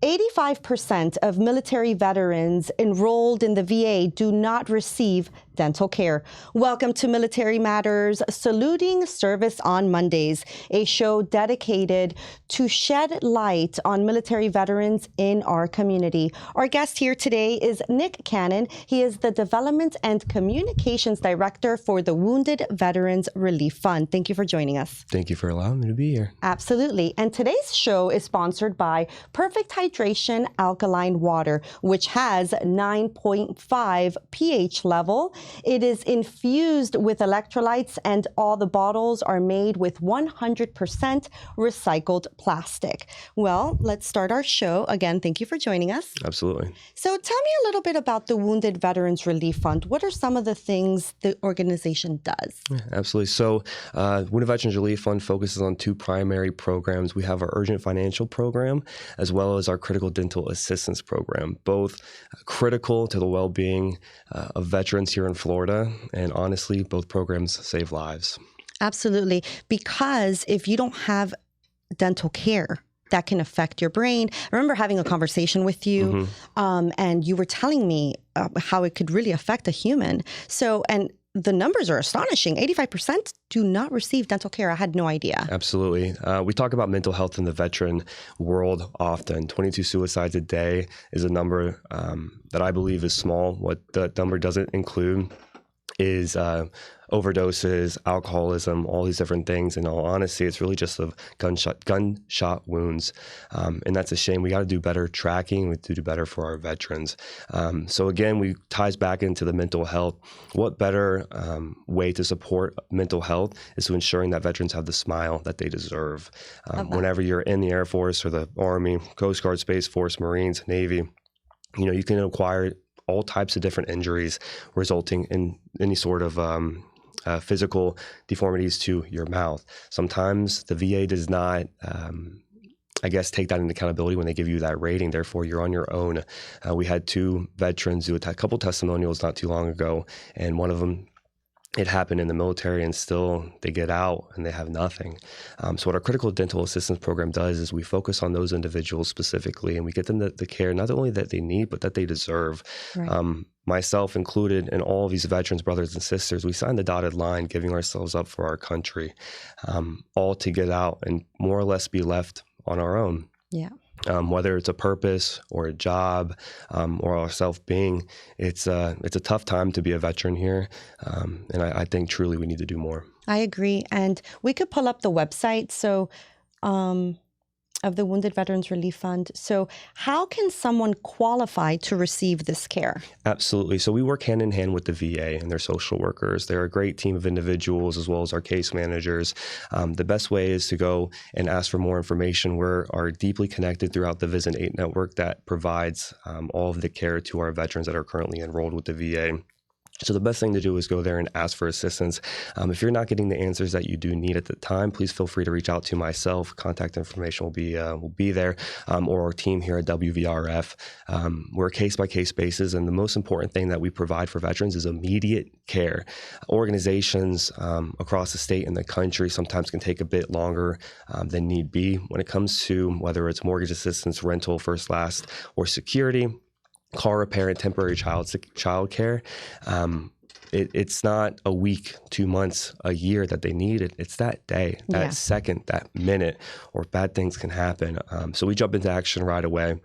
85% of military veterans enrolled in the VA do not receive dental care. Welcome to Military Matters, Saluting Service on Mondays, a show dedicated to shed light on military veterans in our community. Our guest here today is Nick Cannon. He is the Development and Communications Director for the Wounded Veterans Relief Fund. Thank you for joining us. Thank you for allowing me to be here. Absolutely. And today's show is sponsored by Perfect Hydration Alkaline Water, which has 9.5 pH level. It is infused with electrolytes, and all the bottles are made with 100% recycled plastic. Well, let's start our show. Again, thank you for joining us. Absolutely. So tell me a little bit about the Wounded Veterans Relief Fund. What are some of the things the organization does? Yeah, absolutely. So Wounded Veterans Relief Fund focuses on two primary programs. We have our Urgent Financial Program as well as our Critical Dental Assistance Program, both critical to the well-being of veterans here in Florida. And honestly, both programs save lives. Absolutely. Because if you don't have dental care, that can affect your brain. I remember having a conversation with you, and you were telling me how it could really affect a human. So, and the numbers are astonishing. 85% do not receive dental care. I had no idea. Absolutely. We talk about mental health in the veteran world often. 22 suicides a day is a number that I believe is small. What that number doesn't include is overdoses, alcoholism, all these different things. In all honesty, it's really just of gunshot wounds. And that's a shame. We got to do better tracking. We have to do better for our veterans. So again, we ties back into the mental health. What better way to support mental health is to ensuring that veterans have the smile that they deserve. Whenever you're in the Air Force or the Army, Coast Guard, Space Force, Marines, Navy, you can acquire all types of different injuries resulting in any sort of physical deformities to your mouth. Sometimes the VA does not, take that into accountability when they give you that rating. Therefore, you're on your own. We had two veterans do a couple testimonials not too long ago, and one of them, it happened in the military, and still they get out and they have nothing. So what our Critical Dental Assistance Program does is we focus on those individuals specifically, and we get them the care not only that they need, but that they deserve. Right. Myself included, and all of these veterans, brothers and sisters, we signed the dotted line, giving ourselves up for our country, all to get out and more or less be left on our own. Yeah. Whether it's a purpose or a job or our self-being, it's a tough time to be a veteran here. And I think truly we need to do more. I agree. And we could pull up the website of the Wounded Veterans Relief Fund. So how can someone qualify to receive this care? Absolutely. So we work hand in hand with the VA and their social workers. They're a great team of individuals as well as our case managers. The best way is to go and ask for more information. We are deeply connected throughout the Vision 8 network that provides all of the care to our veterans that are currently enrolled with the VA. So the best thing to do is go there and ask for assistance. If you're not getting the answers that you do need at the time, please feel free to reach out to myself. Contact information will be there, or our team here at WVRF. We're a case-by-case basis, and the most important thing that we provide for veterans is immediate care. Organizations across the state and the country sometimes can take a bit longer than need be when it comes to whether it's mortgage assistance, rental, first, last, or security, car repair, and temporary child care. It's not a week, 2 months, a year that they need it. It's that day, that second, that minute, or bad things can happen. So we jump into action right away.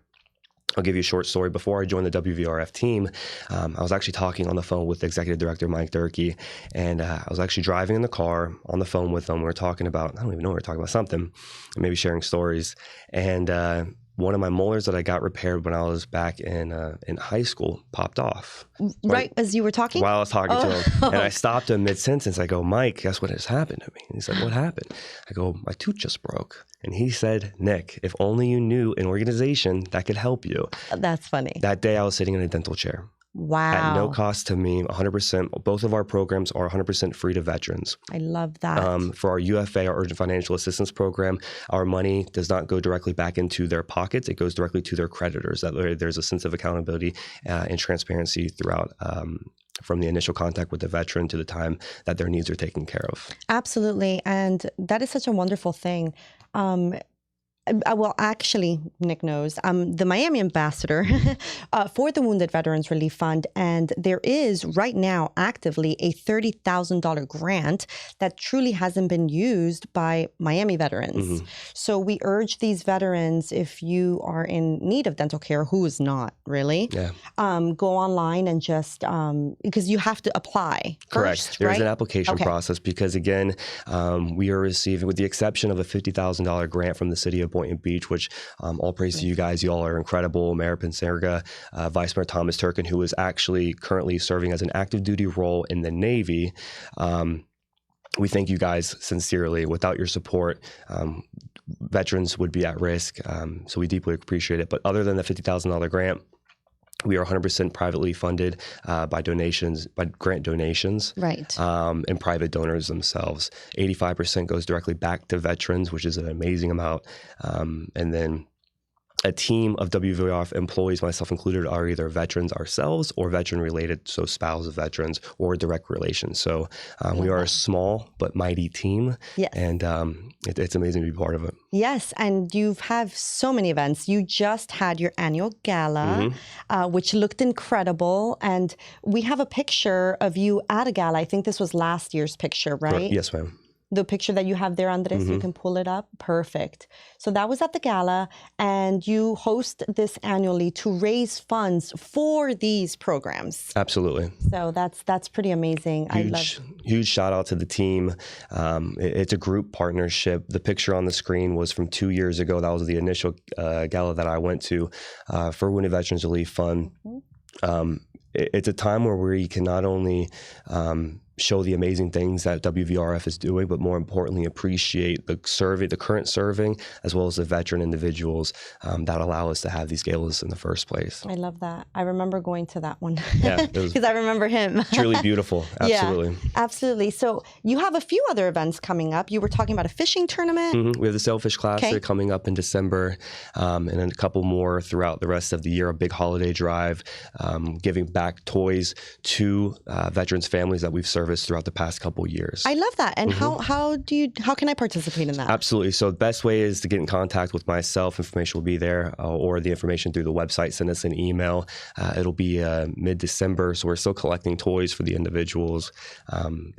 I'll give you a short story. Before I joined the WVRF team, I was actually talking on the phone with Executive Director Mike Durkee, and I was actually driving in the car on the phone with him. We were talking about, I don't even know, we were talking about something, maybe sharing stories. And one of my molars that I got repaired when I was back in high school popped off. Right as you were talking? While I was talking to him. And I stopped him mid-sentence. I go, Mike, guess what has happened to me? And he said, what happened? I go, my tooth just broke. And he said, Nick, if only you knew an organization that could help you. That's funny. That day I was sitting in a dental chair. Wow. At no cost to me, 100%. Both of our programs are 100% free to veterans. I love that. For our UFA, our Urgent Financial Assistance Program, our money does not go directly back into their pockets. It goes directly to their creditors. That way there's a sense of accountability and transparency throughout from the initial contact with the veteran to the time that their needs are taken care of. Absolutely. And that is such a wonderful thing. Well, actually, Nick knows. I'm the Miami ambassador for the Wounded Veterans Relief Fund, and there is right now actively a $30,000 grant that truly hasn't been used by Miami veterans. So we urge these veterans, if you are in need of dental care, who is not really, go online and just because you have to apply. Correct. First, There's right? an application process because, again, we are receiving, with the exception of a $50,000 grant from the city of Boynton Beach, which all praise to you guys. You all are incredible. Mayor Pinserga, Vice Mayor Thomas Turkin, who is actually currently serving as an active duty role in the Navy. We thank you guys sincerely. Without your support, veterans would be at risk. So we deeply appreciate it. But other than the $50,000 grant, we are 100% privately funded by donations, by grant donations, and private donors themselves. 85% goes directly back to veterans, which is an amazing amount. And then a team of WVRF employees, myself included, are either veterans ourselves or veteran related, so spouse of veterans or direct relations. So we are a small but mighty team, and it's amazing to be part of it. Yes, and you have so many events. You just had your annual gala, which looked incredible, and we have a picture of you at a gala. I think this was last year's picture, right? Yes, ma'am. The picture that you have there, Andres, you can pull it up. Perfect. So that was at the gala, and you host this annually to raise funds for these programs. Absolutely. So that's pretty amazing. Huge shout out to the team. It's a group partnership. The picture on the screen was from 2 years ago. That was the initial gala that I went to for Wounded Veterans Relief Fund. It's a time where we can not only show the amazing things that WVRF is doing, but more importantly, appreciate the current serving, as well as the veteran individuals that allow us to have these galas in the first place. I love that. I remember going to that one. Yeah, because I remember him. Truly beautiful. Absolutely. Yeah, absolutely. So you have a few other events coming up. You were talking about a fishing tournament. We have the Sailfish Classic coming up in December, and then a couple more throughout the rest of the year. A big holiday drive, giving back toys to veterans' families that we've served throughout the past couple of years. I love that. And how can I participate in that? Absolutely. So the best way is to get in contact with myself. Information will be there, or the information through the website. Send us an email. It'll be mid-December, so we're still collecting toys for the individuals.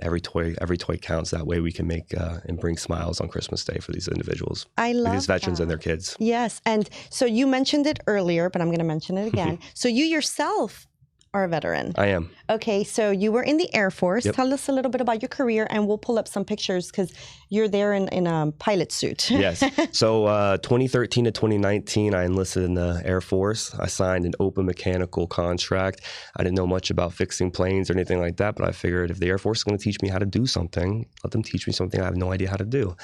Every toy counts. That way we can make and bring smiles on Christmas Day for these individuals. I love these veterans and their kids. Yes. And so you mentioned it earlier, but I'm going to mention it again. So you yourself are a veteran. I am. Okay, so you were in the Air Force. Tell us a little bit about your career, and we'll pull up some pictures because you're there in a pilot suit. Yes. So 2013 to 2019, I enlisted in the Air Force. I signed an open mechanical contract. I didn't know much about fixing planes or anything like that, but I figured if the Air Force is going to teach me how to do something, let them teach me something I have no idea how to do.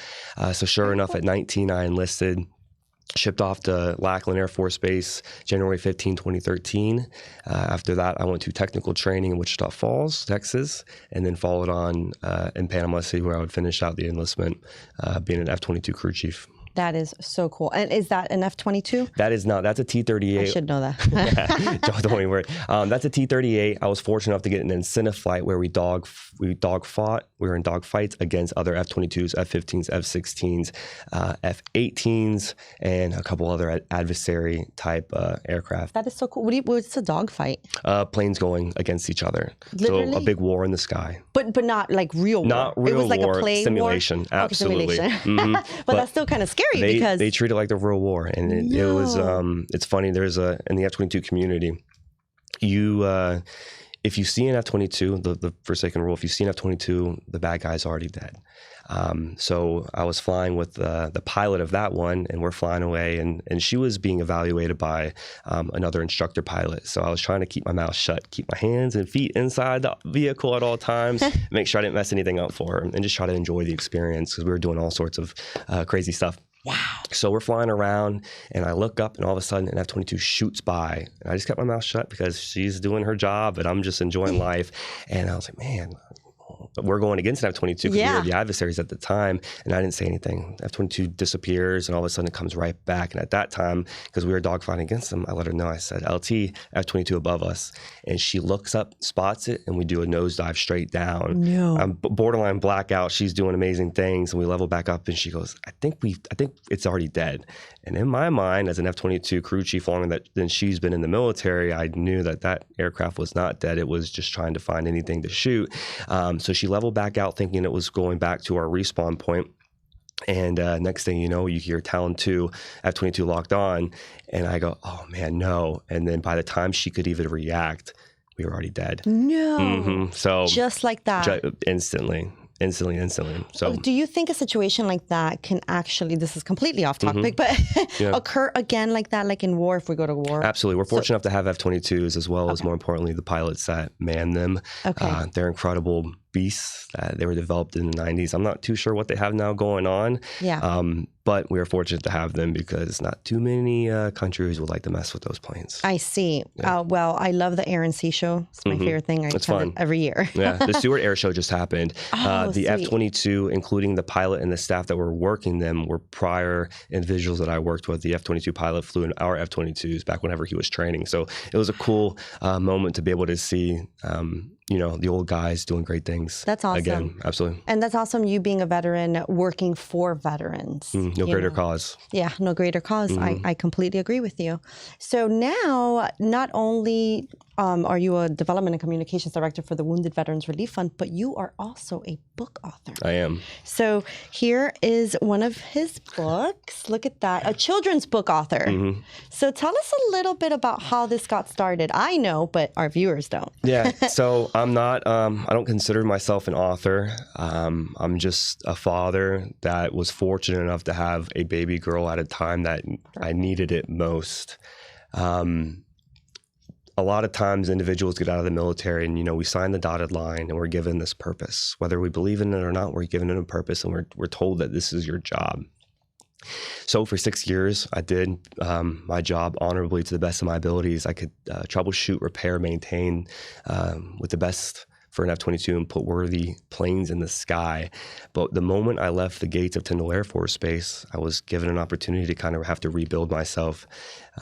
So sure enough, at 19, I enlisted. Shipped off to Lackland Air Force Base January 15, 2013. After that, I went to technical training in Wichita Falls, Texas, and then followed on in Panama City, where I would finish out the enlistment being an F-22 crew chief. That is so cool. And is that an F-22? That is not. That's a T-38. I should know that. Don't even worry. That's a T-38. I was fortunate enough to get an incentive flight where we dog fought. We were in dog fights against other F-22s, F-15s, F-16s, F-18s, and a couple other adversary type aircraft. That is so cool. What's a dog fight? Planes going against each other. Literally? So a big war in the sky. But not like real war. Not real war. It was like a play simulation. War? Absolutely. Okay, simulation. But that's still kind of scary because they treat it like the real war, and it was. It's funny. There's in the F-22 community, if you see an F-22, the Forsaken rule, if you see an F-22, the bad guy's already dead. So I was flying with the pilot of that one, and we're flying away, and she was being evaluated by another instructor pilot. So I was trying to keep my mouth shut, keep my hands and feet inside the vehicle at all times, make sure I didn't mess anything up for her, and just try to enjoy the experience because we were doing all sorts of crazy stuff. Wow. So we're flying around, and I look up, and all of a sudden an F-22 shoots by. And I just kept my mouth shut because she's doing her job, and I'm just enjoying life. And I was like, man, we're going against an F-22 because we Yeah. were the adversaries at the time, and I didn't say anything. F-22 disappears, and all of a sudden it comes right back. And at that time, because we were dogfighting against them, I let her know. I said, LT, F-22 above us. And she looks up, spots it, and we do a nosedive straight down. No. I'm borderline blackout. She's doing amazing things, and we level back up, and she goes, I think it's already dead. And in my mind, as an F-22 crew chief longer than she's been in the military, I knew that aircraft was not dead. It was just trying to find anything to shoot. So she leveled back out thinking it was going back to our respawn point. And next thing you know, you hear Talon 2, F-22 locked on. And I go, oh man, no. And then by the time she could even react, we were already dead. No. So just like that. Instantly. So do you think a situation like that can actually, this is completely off topic, but occur again like that, like in war, if we go to war? Absolutely. We're fortunate enough to have F-22s as well as, more importantly, the pilots that man them. Okay. They're incredible beasts. They were developed in the 90s. I'm not too sure what they have now going on. Yeah. But we are fortunate to have them because not too many countries would like to mess with those planes. I see. Yeah. Well, I love the Air and Sea Show. It's my favorite thing. I It's attend fun. it every year. Yeah, the Stewart Air Show just happened. The sweet. F-22, including the pilot and the staff that were working them, were prior individuals that I worked with. The F-22 pilot flew in our F-22s back whenever he was training. So it was a cool moment to be able to see, the old guys doing great things. That's awesome. Again, absolutely. And that's awesome, you being a veteran, working for veterans. No greater cause. Yeah, no greater cause. I completely agree with you. So now, not only are you a development and communications director for the Wounded Veterans Relief Fund, but you are also a book author. I am. So here is one of his books. Look at that, a children's book author. So tell us a little bit about how this got started. I know, but our viewers don't. Yeah, so I'm not, I don't consider myself an author. I'm just a father that was fortunate enough to have a baby girl at a time that I needed it most. A lot of times individuals get out of the military and, we sign the dotted line and we're given this purpose. Whether we believe in it or not, we're given it a purpose and we're told that this is your job. So for 6 years, I did my job honorably to the best of my abilities. I could troubleshoot, repair, maintain with the best for an F-22 and put worthy planes in the sky. But the moment I left the gates of Tyndall Air Force Base, I was given an opportunity to kind of have to rebuild myself.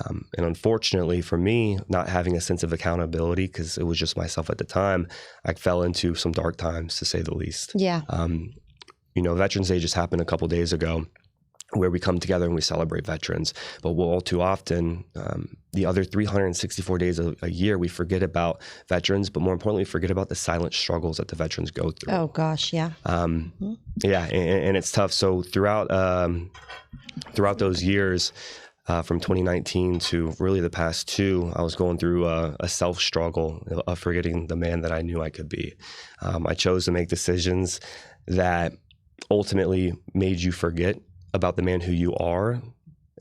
And unfortunately for me, not having a sense of accountability, because it was just myself at the time, I fell into some dark times, to say the least. Yeah. Veterans Day just happened a couple days ago, where we come together and we celebrate veterans. But all too often, the other 364 days a year, we forget about veterans, but more importantly, forget about the silent struggles that the veterans go through. Oh, gosh, yeah. Yeah, and it's tough. So throughout those years, from 2019 to really the past two, I was going through a self-struggle of forgetting the man that I knew I could be. I chose to make decisions that ultimately made you forget about the man who you are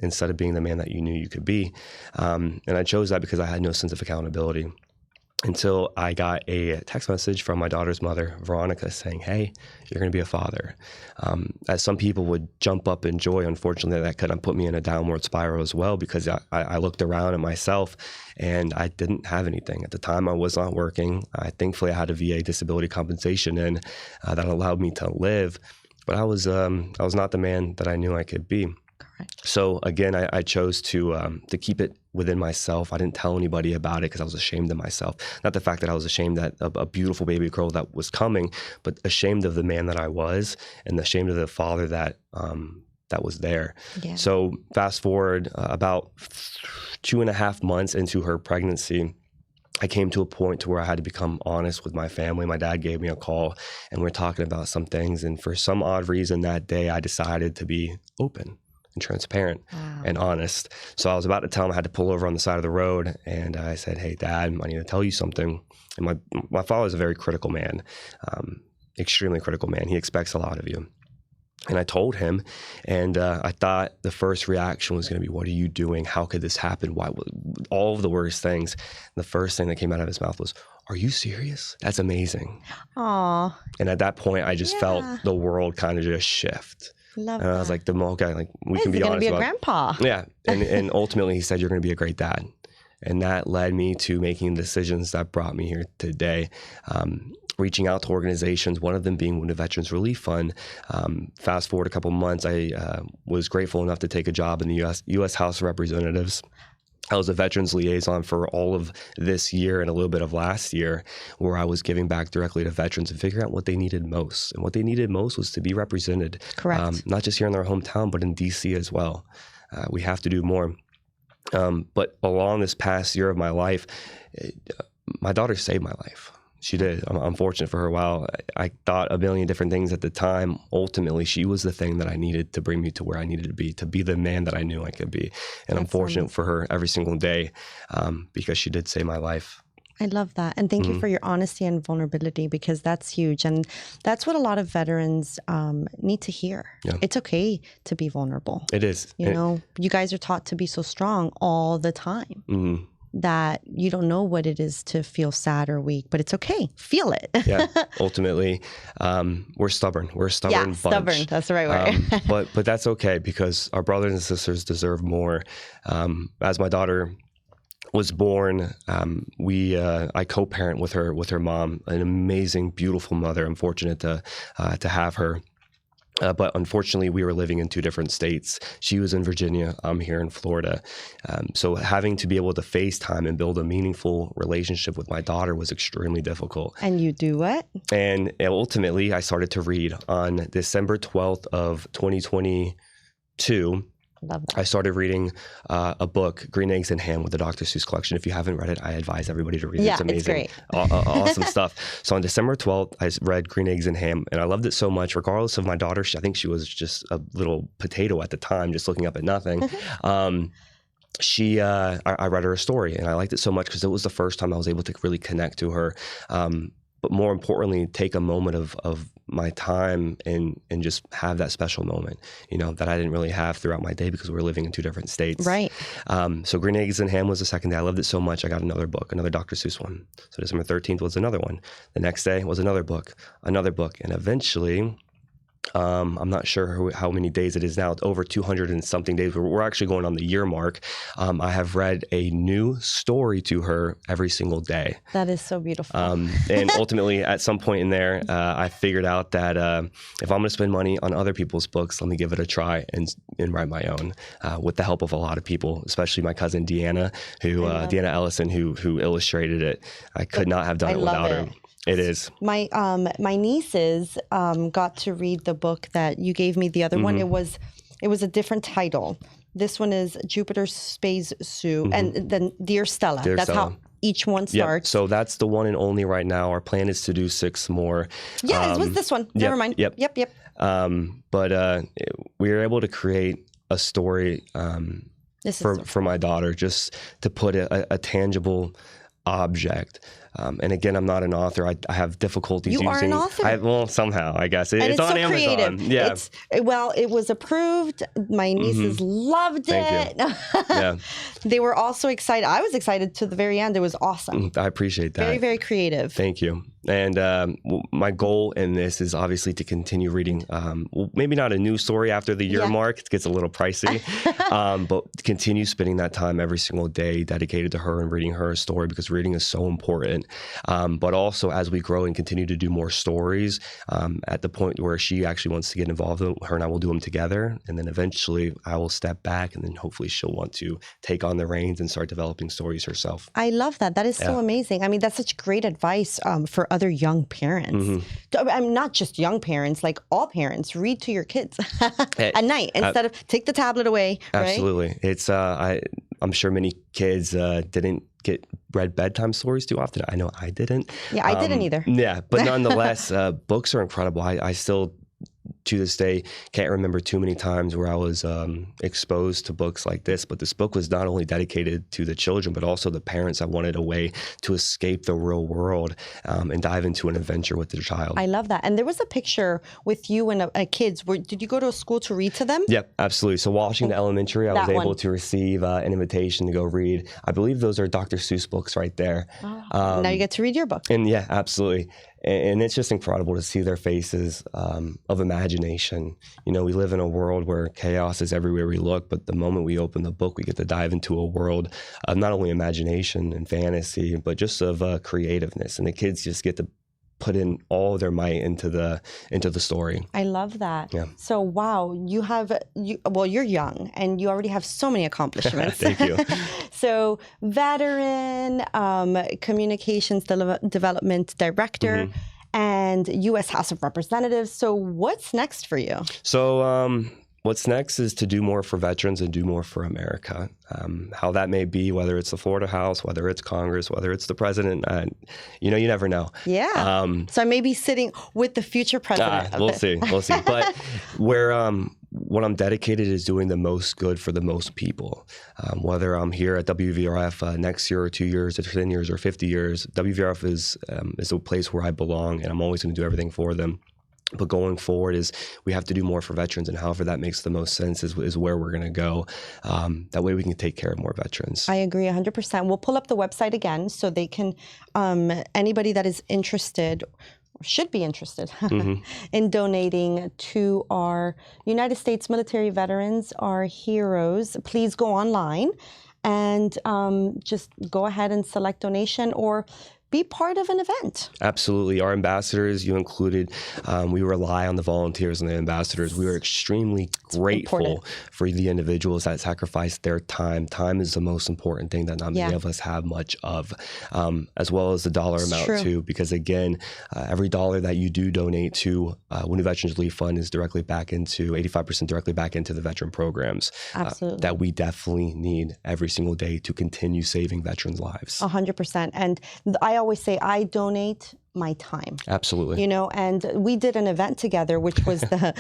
instead of being the man that you knew you could be. And I chose that because I had no sense of accountability until I got a text message from my daughter's mother, Veronica, saying, hey, you're going to be a father. As some people would jump up in joy, unfortunately, that kind of put me in a downward spiral as well, because I looked around at myself and I didn't have anything. At the time, I was not working. Thankfully, I had a VA disability compensation in that allowed me to live. But I was not the man that I knew I could be. Correct. So again, I chose to keep it within myself. I didn't tell anybody about it because I was ashamed of myself. Not the fact that I was ashamed that a beautiful baby girl that was coming, but ashamed of the man that I was and ashamed of the father that was there. Yeah. So fast forward about 2.5 months into her pregnancy, I came to a point to where I had to become honest with my family. My dad gave me a call and we're talking about some things. And for some odd reason that day, I decided to be open and transparent and honest. So I was about to tell him I had to pull over on the side of the road. And I said, hey, Dad, I need to tell you something. And my father is a very critical man, extremely critical man. He expects a lot of you. And I told him, and I thought the first reaction was going to be, what are you doing? How could this happen? Why? All of the worst things. The first thing that came out of his mouth was, are you serious? That's amazing. Aw. And at that point, I just felt the world kind of just shift. Love and that. I was like, we can be honest. He's going to be a grandpa. Yeah. And ultimately, he said, you're going to be a great dad. And that led me to making decisions that brought me here today. reaching out to organizations, one of them being the Veterans Relief Fund. Fast forward a couple months, I was grateful enough to take a job in the U.S. House of Representatives. I was a veterans liaison for all of this year and a little bit of last year, where I was giving back directly to veterans and figuring out what they needed most. And what they needed most was to be represented. Correct. Not just here in their hometown, but in D.C. as well. We have to do more. But along this past year of my life, my daughter saved my life. She did. I'm fortunate for her. While I thought a million different things at the time, ultimately she was the thing that I needed to bring me to where I needed to be the man that I knew I could be. And I'm fortunate for her every single day because she did save my life. I love that. And thank you for your honesty and vulnerability, because that's huge. And that's what a lot of veterans need to hear. Yeah. It's okay to be vulnerable. It is. You know, you guys are taught to be so strong all the time. Mm-hmm. That you don't know what it is to feel sad or weak, but it's okay. Feel it. Yeah. Ultimately, we're stubborn. We're a stubborn bunch. Stubborn. That's the right word. But that's okay, because our brothers and sisters deserve more. As my daughter was born, I co-parent with her mom, an amazing, beautiful mother. I'm fortunate to have her. But unfortunately, we were living in two different states. She was in Virginia. I'm here in Florida. So having to be able to FaceTime and build a meaningful relationship with my daughter was extremely difficult. And you do what? And ultimately, I started to read on December 12th of 2022. Love that. I started reading a book, Green Eggs and Ham, with the Dr. Seuss collection. If you haven't read it, I advise everybody to read it. Yeah, it's amazing. It's great. Awesome stuff. So on December 12th, I read Green Eggs and Ham, and I loved it so much, regardless of my daughter. I think she was just a little potato at the time, just looking up at nothing. I read her a story, and I liked it so much because it was the first time I was able to really connect to her. But more importantly, take a moment of my time and just have that special moment, you know, that I didn't really have throughout my day because we were living in two different states. Right. So Green Eggs and Ham was the second day. I loved it so much. I got another book, another Dr. Seuss one. So December 13th was another one. The next day was another book. And eventually, I'm not sure how many days it is now. It's over 200 and something days. We're actually going on the year mark. I have read a new story to her every single day. That is so beautiful. And ultimately, at some point in there, I figured out that if I'm going to spend money on other people's books, let me give it a try and write my own with the help of a lot of people, especially my cousin Deanna, Deanna Ellison, who illustrated it. I could not have done it without her. It is. My nieces got to read the book that you gave me. The other one, it was a different title. This one is Jupiter Space Zoo, and then Dear Stella. That's how each one starts. Yep. So that's the one and only right now. Our plan is to do 6 more. Yeah, it was this one. Never mind. Yep. But we were able to create a story for my daughter, just to put a tangible object. And again, I'm not an author. I have difficulties using. You are an author. Well, somehow, I guess. It's on so Amazon. Creative. Yeah. It was approved. My nieces loved it. Thank you. Yeah. They were also excited. I was excited to the very end. It was awesome. I appreciate that. Very, very creative. Thank you. And my goal in this is obviously to continue reading, maybe not a new story after the year mark. It gets a little pricey, but continue spending that time every single day dedicated to her and reading her a story, because reading is so important. But also, as we grow and continue to do more stories, at the point where she actually wants to get involved, her and I will do them together. And then eventually I will step back, and then hopefully she'll want to take on the reins and start developing stories herself. I love that. That is so amazing. I mean, that's such great advice for other young parents. I'm not just young parents, like all parents. Read to your kids at night instead of take the tablet away. Absolutely. Right? It's I'm sure many kids didn't get read bedtime stories too often. I know I didn't. Yeah, I didn't either. Yeah, but nonetheless, books are incredible. I still, to this day, can't remember too many times where I was exposed to books like this. But this book was not only dedicated to the children, but also the parents that wanted a way to escape the real world and dive into an adventure with their child. I love that. And there was a picture with you and a kids. Did you go to a school to read to them? Yep, absolutely. So Washington Elementary, I was able to receive an invitation to go read. I believe those are Dr. Seuss books right there. Oh, now you get to read your book. And yeah, absolutely. And it's just incredible to see their faces of imagination. You know, we live in a world where chaos is everywhere we look, but the moment we open the book, we get to dive into a world of not only imagination and fantasy, but just of creativeness. And the kids just get to put in all their might into the story. I love that. Yeah. So, wow, you're young and you already have so many accomplishments. Thank you. So, veteran, communications development director, and U.S. House of Representatives. So, what's next for you? So, what's next is to do more for veterans and do more for America. How that may be, whether it's the Florida House, whether it's Congress, whether it's the president, you never know. Yeah. So I may be sitting with the future president. We'll see. But what I'm dedicated is doing the most good for the most people. Whether I'm here at WVRF next year or 2 years or 10 years or 50 years, WVRF is a place where I belong, and I'm always going to do everything for them. But going forward is we have to do more for veterans, and however that makes the most sense is where we're going to go. That way we can take care of more veterans. I agree 100%. We'll pull up the website again so they can, anybody that is interested or should be interested in donating to our United States military veterans, our heroes, please go online and just go ahead and select donation or be part of an event. Absolutely. Our ambassadors, you included, we rely on the volunteers and the ambassadors. We are extremely grateful for the individuals that sacrifice their time. Time is the most important thing that not many of us have much of, as well as the dollar amount too, because again, every dollar that you do donate to Wounded Veterans Relief Fund is directly back into, 85% directly back into the veteran programs that we definitely need every single day to continue saving veterans' lives. 100%. And I always say I donate my time. Absolutely. And we did an event together, which was the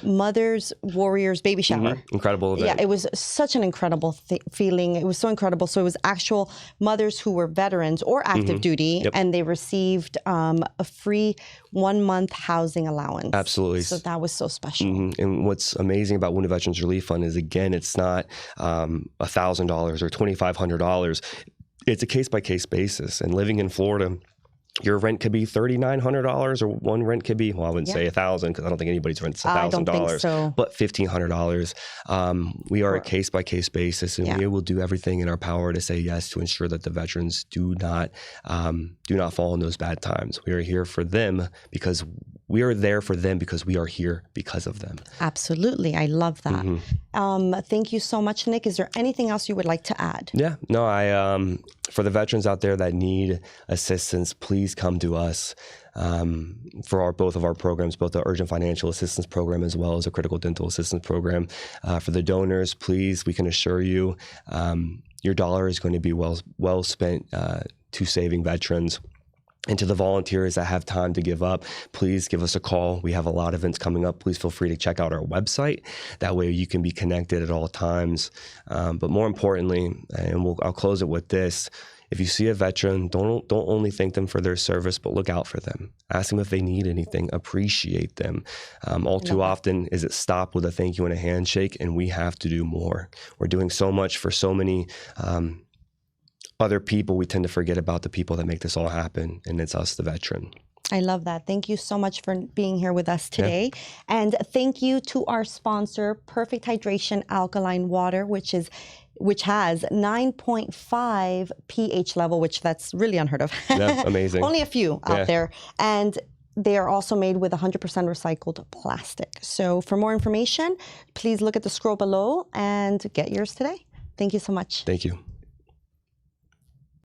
Mothers Warriors baby shower. Incredible event. Yeah, it was such an incredible feeling. It was so incredible. So it was actual mothers who were veterans or active duty, and they received a free 1 month housing allowance. Absolutely. So that was so special. And what's amazing about Wounded Veterans Relief Fund is, again, it's not $1,000 or $2,500. It's a case-by-case basis. And living in Florida, your rent could be $3,900, or one rent could be, well, I wouldn't say $1,000 because I don't think anybody's rent's $1,000, I don't think so. But $1,500. We are a case-by-case basis, and we will do everything in our power to say yes to ensure that the veterans do not fall in those bad times. We are here for them because we are there for them because we are here because of them. Absolutely. I love that. Thank you so much, Nick. Is there anything else you would like to add? Yeah. No, for the veterans out there that need assistance, please come to us for both of our programs, both the Urgent Financial Assistance Program as well as the Critical Dental Assistance Program. For the donors, please, we can assure you your dollar is going to be well spent to saving veterans. And to the volunteers that have time to give up, please give us a call. We have a lot of events coming up. Please feel free to check out our website. That way you can be connected at all times. But more importantly, and I'll close it with this, if you see a veteran, don't only thank them for their service, but look out for them. Ask them if they need anything. Appreciate them. All too often is it stop with a thank you and a handshake, and we have to do more. We're doing so much for so many other people. We tend to forget about the people that make this all happen, and it's us, the veteran. I love that. Thank you so much for being here with us today. And thank you to our sponsor, Perfect Hydration Alkaline Water, which has 9.5 pH level, which that's really unheard of. Yeah, amazing. Only a few out there. And they are also made with 100% recycled plastic. So for more information, please look at the scroll below and get yours today. Thank you so much. Thank you.